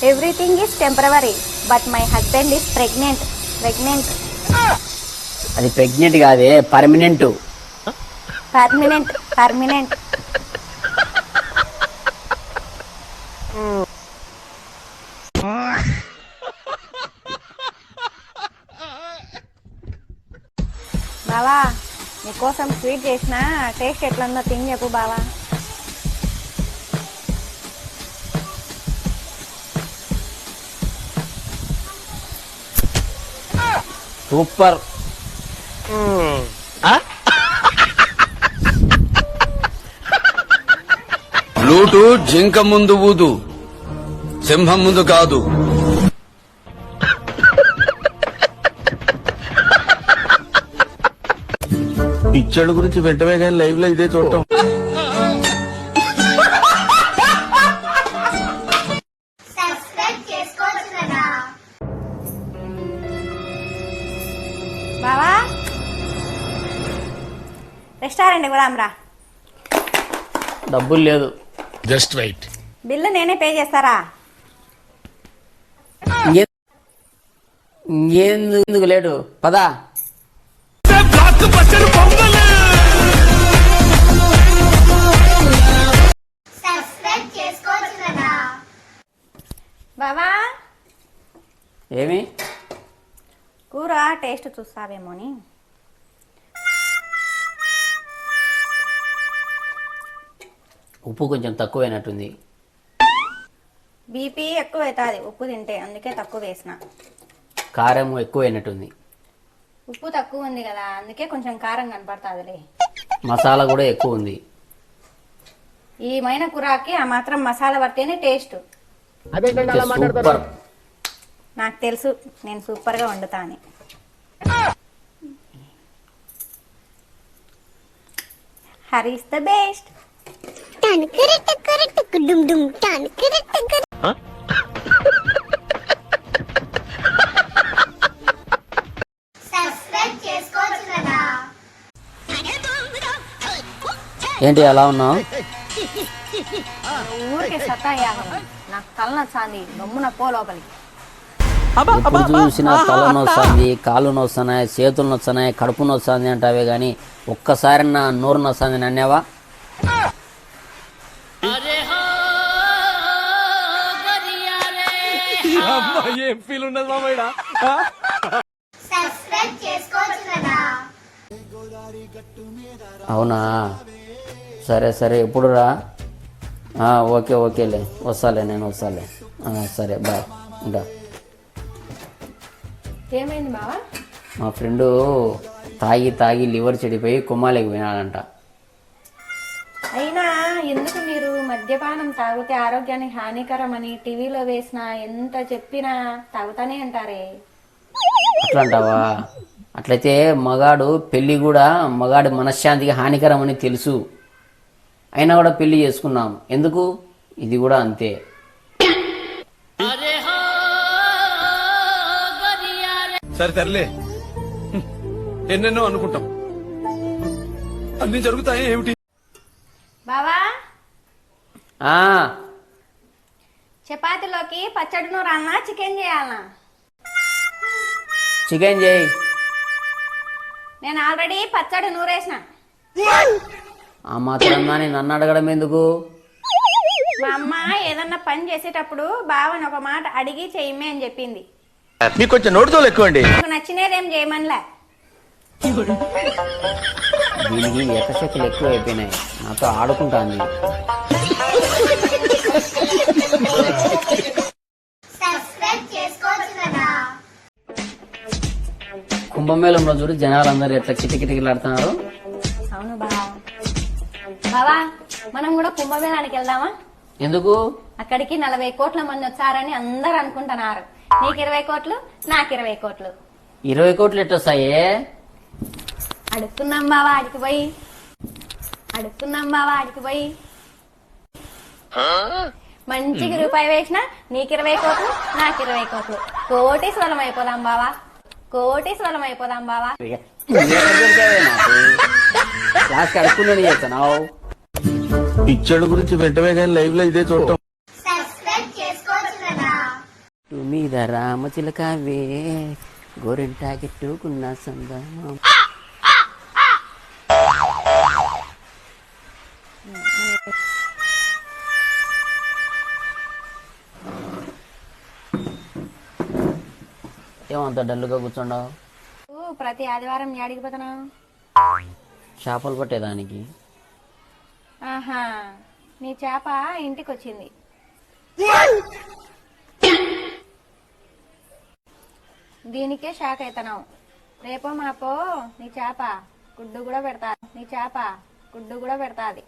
Everything is temporary but my husband is pregnant. అది pregnant కాదే, permanent. Permanent. బావా నీకోసం స్వీట్ చేసిన, టేస్ట్ ఎట్లుందో తిని చెప్పు బావా. సూపర్. లూటు జింక ముందు ఊదు, సింహం ముందు కాదు. పిచ్చడు గురించి వెంటనే కానీ లైవ్ లో ఇదే చూడటం. బావా రెస్టారెంట్కి పోదాంరా. డబ్బులు లేదు. Just wait. బిల్లు నేనే పే చేస్తారా? ఇంకెందుకు లేటు, పదా. బావా ఏమి కూర టేస్ట్ చూస్తావేమో అని. ఉప్పు కొంచెం తక్కువైనట్టుంది. బీపీ ఎక్కువ అవుతుంది ఉప్పు తింటే, అందుకే తక్కువ వేసిన. కారం ఎక్కువైనట్టుంది. ఉప్పు తక్కువ ఉంది కదా, అందుకే కొంచెం కారం కనపడుతుందిలే. మసాలా కూడా ఎక్కువ ఉంది. ఈ మైన కూరకి ఆ మాత్రం మసాలా పడితేనే టేస్ట్. సూపర్. నాకు తెలుసు నేను సూపర్గా వండుతా అని. Hari is the best. ఏంటి అలా ఉన్నావు? ఊరికే సతాయాలి, నాకు తల నచ్చాంది, గమ్మున పో లోపలికి. ఎప్పుడు చూసినా తల నొస్తుంది, కాళ్ళు నొస్తున్నాయి, చేతులు నొస్తున్నాయి, కడుపు నొస్తుంది అంటావే కానీ ఒక్కసారి నా నోరు నొస్తుంది నన్నేవా? అవునా, సరే సరే ఎప్పుడు రా? ఓకేలే, వస్తాలే, నేను వస్తాలే. సరే బాయ్, ఉంటా. ఏమైంది బావా? మా ఫ్రెండు తాగి లివర్ చెడిపోయి కొమ్మాలేకి పోయినాడంట. అయినా ఎందుకు మీరు మద్యపానం తాగితే ఆరోగ్యానికి హానికరం అని టీవీలో వేసినా ఎంత చెప్పినా తాగుతానే అంటారే. అట్లా అంటావా? అట్లయితే మగాడు పెళ్ళి కూడా మగాడి మనశ్శాంతికి హానికరం అని తెలుసు, అయినా కూడా పెళ్లి చేసుకున్నాం. ఎందుకు? ఇది కూడా అంతే. సరే తరలే, ఎన్నెన్నో అనుకుంటాం, అన్ని జరుగుతాయి ఏమిటి? బావా ఆ చపాతీలోకి పచ్చడి నూరాలనా చికెన్ చేయాలనా? చికెన్ చేయి. నేను ఆల్రెడీ పచ్చడి నూరేసిన. ఆ మాత్రం కానీ నన్ను అడగడం ఎందుకు? మా అమ్మ ఏదన్నా పని చేసేటప్పుడు బావని ఒక మాట అడిగి చెయ్యమే అని చెప్పింది. మీకు కొంచెం నోటితో ఎక్కువండి. నాకు నచ్చినదేం చేయమనిలే. దీనికి ఎకశక్తులు ఎక్కువ అయిపోయినాయి, నాతో ఆడుకుంటాంది. కుంభమేళంలో చూడు జనాలందరూ ఎట్లా కిటకిటకిలాడుతున్నారు. అవును బావా. బావా మనం కూడా కుంభమేళానికి వెళ్దామా? ఎందుకు? అక్కడికి 40 కోట్ల మంది వచ్చారని అందరు అనుకుంటున్నారు. నీకు 20 కోట్లు, నాకు 20 కోట్లు. 20 కోట్లు ఎట్టొస్తాయే? అడుక్కున్నాం బావా ఆడికి పోయి మంచికి రూపాయి వేసినా నీకు 20 కోట్లు, నాకు 20 కోట్లు. కోటీశ్వరం అయిపోదాం బావా. లాస్ట్ అడుక్కున్నాను చేస్తున్నావు. పిచ్చడు గురించి వెంటనే కానీ లైవ్ లో ఇదే చూడటం. మీద రామచిలకావే గోరెంటాకెట్టుకున్న సందమా. ఏమంత డల్లుగా కూర్చుండవు? నువ్వు ప్రతి ఆదివారం యాడికి పోతున్నావు? చేపలు పట్టేదానికి. ఆహా, నీ చేప ఇంటికి వచ్చింది. దీనికే షాక్ అవుతున్నావు. రేపో మాపో నీ చేప గుడ్డు కూడా పెడతా. నీ చేప గుడ్డు కూడా పెడతాది.